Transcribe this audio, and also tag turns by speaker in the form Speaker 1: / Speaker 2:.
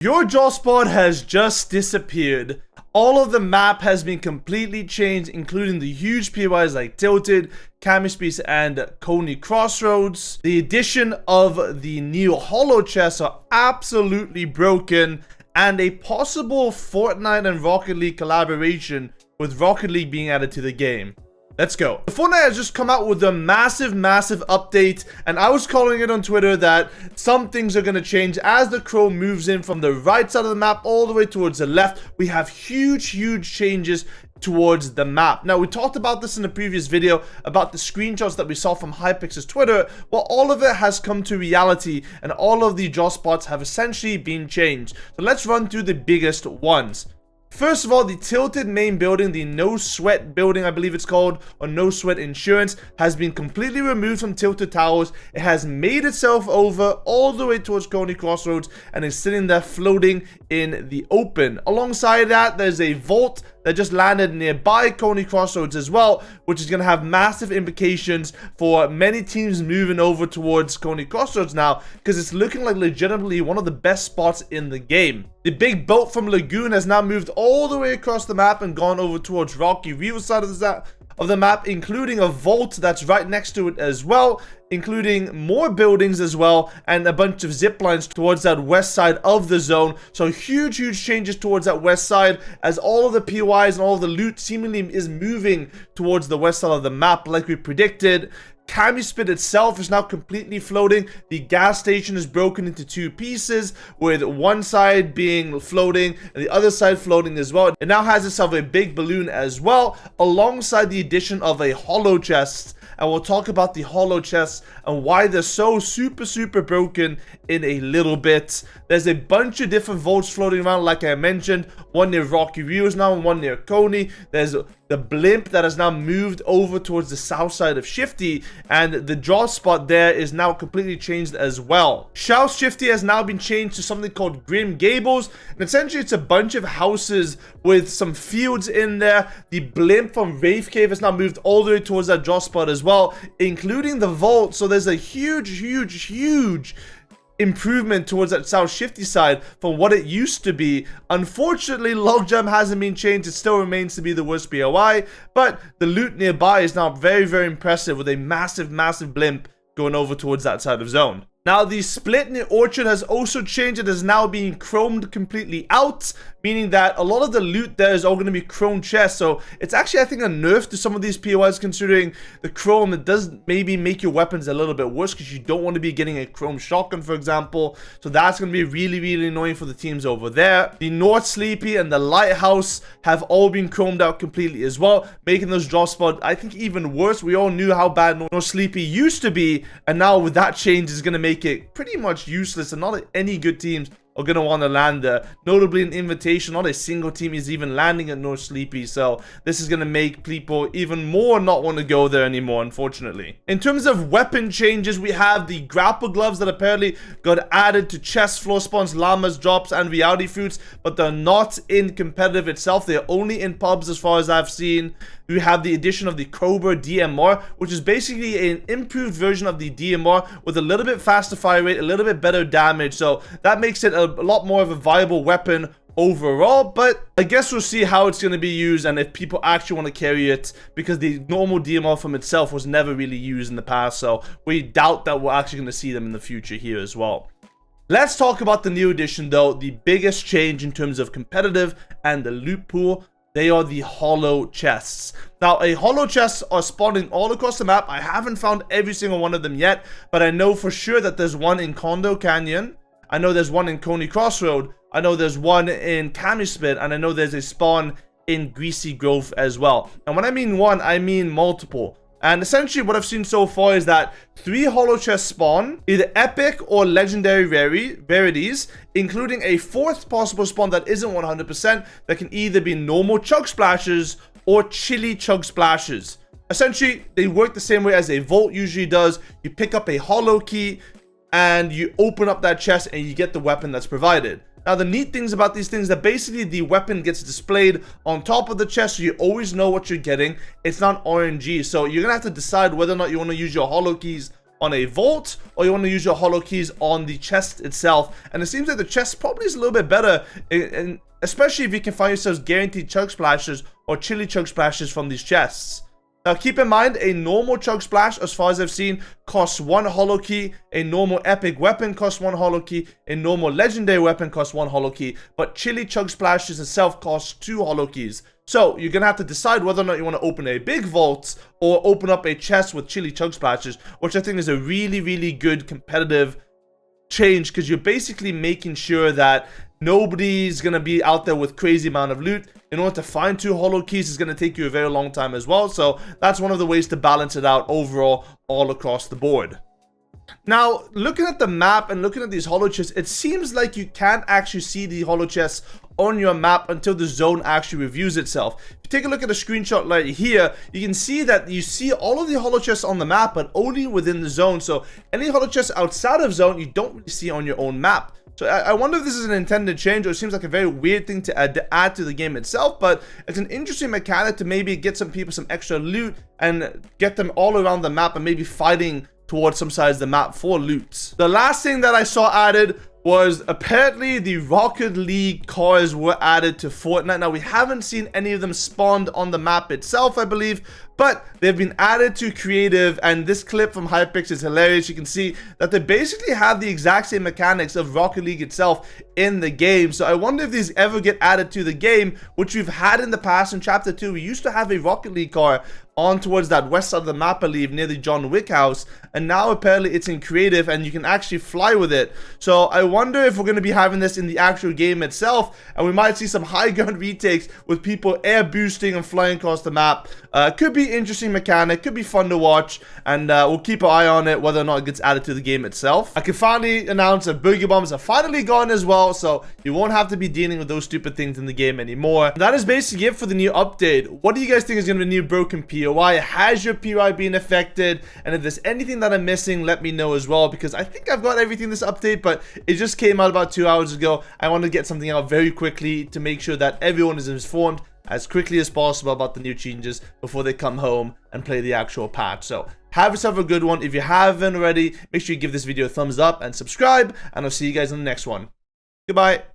Speaker 1: Your draw spot has just disappeared. All of the map has been completely changed, including the huge POIs like Tilted, Camispace, and Coney Crossroads. The addition of the new Holochests are absolutely broken, and a possible Fortnite and Rocket League collaboration with Rocket League being added to the game. Let's go. Fortnite has just come out with a massive update, and I was calling it on Twitter that some things are going to change as the crow moves in from the right side of the map all the way towards the left. We have huge changes towards the map. Now, we talked about this in a previous video about the screenshots that we saw from Hypixel's Twitter. Well, all of it has come to reality, and all of the draw spots have essentially been changed. So let's run through the biggest ones. First of all, the Tilted main building, the No Sweat building, I believe it's called, or No Sweat Insurance, has been completely removed from Tilted Towers. It has made itself over all the way towards Coney Crossroads and is sitting there floating in the open. Alongside that, there's a vault that just landed nearby Coney Crossroads as well, which is going to have massive implications for many teams moving over towards Coney Crossroads now, because it's looking like legitimately one of the best spots in the game. The big boat from Lagoon has now moved all the way across the map and gone over towards Rocky River side of the map, including a vault that's right next to it as well, including more buildings as well, and a bunch of zip lines towards that west side of the zone. So huge changes towards that west side, as all of the POIs and all of the loot seemingly is moving towards the west side of the map like we predicted. Camispace itself is now completely floating. The gas station is broken into two pieces, with one side being floating and the other side floating as well. It now has itself a big balloon as well, alongside the addition of a Holochest. And we'll talk about the Holochests and why they're so super broken in a little bit. There's a bunch of different vaults floating around, like I mentioned. One near Rocky River now, and one near Coney. There's the blimp that has now moved over towards the south side of Shifty, and the draw spot there is now completely changed as well. South Shifty has now been changed to something called Grim Gables, and essentially it's a bunch of houses with some fields in there. The blimp from Wraith Cave has now moved all the way towards that draw spot as well, including the vault. So there's a huge improvement towards that South Shifty side from what it used to be. Unfortunately, Logjam hasn't been changed. It still remains to be the worst POI, but the loot nearby is now very impressive, with a massive blimp going over towards that side of zone. Now, the split near Orchard has also changed. It is now being chromed completely out, meaning that a lot of the loot there is all going to be chrome chests. So it's actually, I think, a nerf to some of these POIs, considering the chrome. It does maybe make your weapons a little bit worse, because you don't want to be getting a chrome shotgun, for example. So that's going to be really annoying for the teams over there. The North Sleepy and the Lighthouse have all been chromed out completely as well, making those draw spots, I think, even worse. We all knew how bad North Sleepy used to be, and now with that change, is going to make it pretty much useless, and not any good teams are going to want to land there. Notably in Invitation, not a single team is even landing at North Sleepy, so this is going to make people even more not want to go there anymore, unfortunately. In terms of weapon changes, we have the grapple gloves that apparently got added to chest, floor spawns, llamas, drops, and reality fruits, but they're not in competitive itself. They're only in pubs as far as I've seen. We have the addition of the Cobra DMR, which is basically an improved version of the DMR with a little bit faster fire rate, a little bit better damage. So that makes it a lot more of a viable weapon overall, but I guess we'll see how it's going to be used and if people actually want to carry it, because the normal DMR from itself was never really used in the past. So we doubt that we're actually going to see them in the future here as well. Let's talk about the new edition though. The biggest change in terms of competitive and the loot pool, they are the Holochests. Now, a Holochests are spawning all across the map. I haven't found every single one of them yet, but I know for sure that there's one in Condo Canyon. I know there's one in Coney Crossroad. I know there's one in Camispace, and I know there's a spawn in Greasy Grove as well. And when I mean one, I mean multiple. And essentially what I've seen so far is that 3 Holochests spawn, either epic or legendary rarities, including a 4th possible spawn that isn't 100%, that can either be normal chug splashes or chili chug splashes. Essentially, they work the same way as a vault usually does. You pick up a holo key and you open up that chest and you get the weapon that's provided. Now, the neat things about these things that basically the weapon gets displayed on top of the chest, so you always know what you're getting. It's not RNG, so you're gonna have to decide whether or not you want to use your holo keys on a vault, or you want to use your holo keys on the chest itself. And it seems like the chest probably is a little bit better, especially if you can find yourselves guaranteed chug splashes or chili chug splashes from these chests. Now keep in mind, a normal chug splash, as far as I've seen, costs 1 holo key. A normal epic weapon costs 1 holo key. A normal legendary weapon costs 1 holo key. But chili chug splashes itself costs 2 holo keys. So you're gonna have to decide whether or not you want to open a big vault or open up a chest with chili chug splashes, which I think is a really, really good competitive change, because you're basically making sure that nobody's gonna be out there with crazy amount of loot. In order to find 2 holo keys is gonna take you a very long time as well. So that's one of the ways to balance it out overall all across the board. Now, looking at the map and looking at these holochests, it seems like you can't actually see the holochests on your map until the zone actually reviews itself. If you take a look at the screenshot right here, you can see that you see all of the holochests on the map, but only within the zone. So any holochests outside of zone, you don't really see on your own map. So I wonder if this is an intended change, or it seems like a very weird thing to add to the game itself, but it's an interesting mechanic to maybe get some people some extra loot and get them all around the map and maybe fighting towards some sides of the map for loot. The last thing that I saw added was apparently the Rocket League cars were added to Fortnite. Now, we haven't seen any of them spawned on the map itself, I believe, but they've been added to creative, and this clip from Hypix is hilarious. You can see that they basically have the exact same mechanics of Rocket League itself in the game. So I wonder if these ever get added to the game, which we've had in the past. In Chapter 2, we used to have a Rocket League car on towards that west side of the map, I believe, near the John Wick house, and now apparently it's in creative and you can actually fly with it. So I wonder if we're going to be having this in the actual game itself, and we might see some high ground retakes with people air boosting and flying across the map. Could be interesting mechanic, could be fun to watch, and we'll keep an eye on it whether or not it gets added to the game itself. I can finally announce that boogie bombs are finally gone as well, so you won't have to be dealing with those stupid things in the game anymore. That is basically it for the new update. What do you guys think is going to be the new broken POI? Has your POI been affected? And if there's anything that I'm missing, let me know as well, because I think I've got everything this update, but it just came out about 2 hours ago. I want to get something out very quickly to make sure that everyone is informed as quickly as possible about the new changes before they come home and play the actual patch. So have yourself a good one. If you haven't already, make sure you give this video a thumbs up and subscribe, and I'll see you guys in the next one. Goodbye.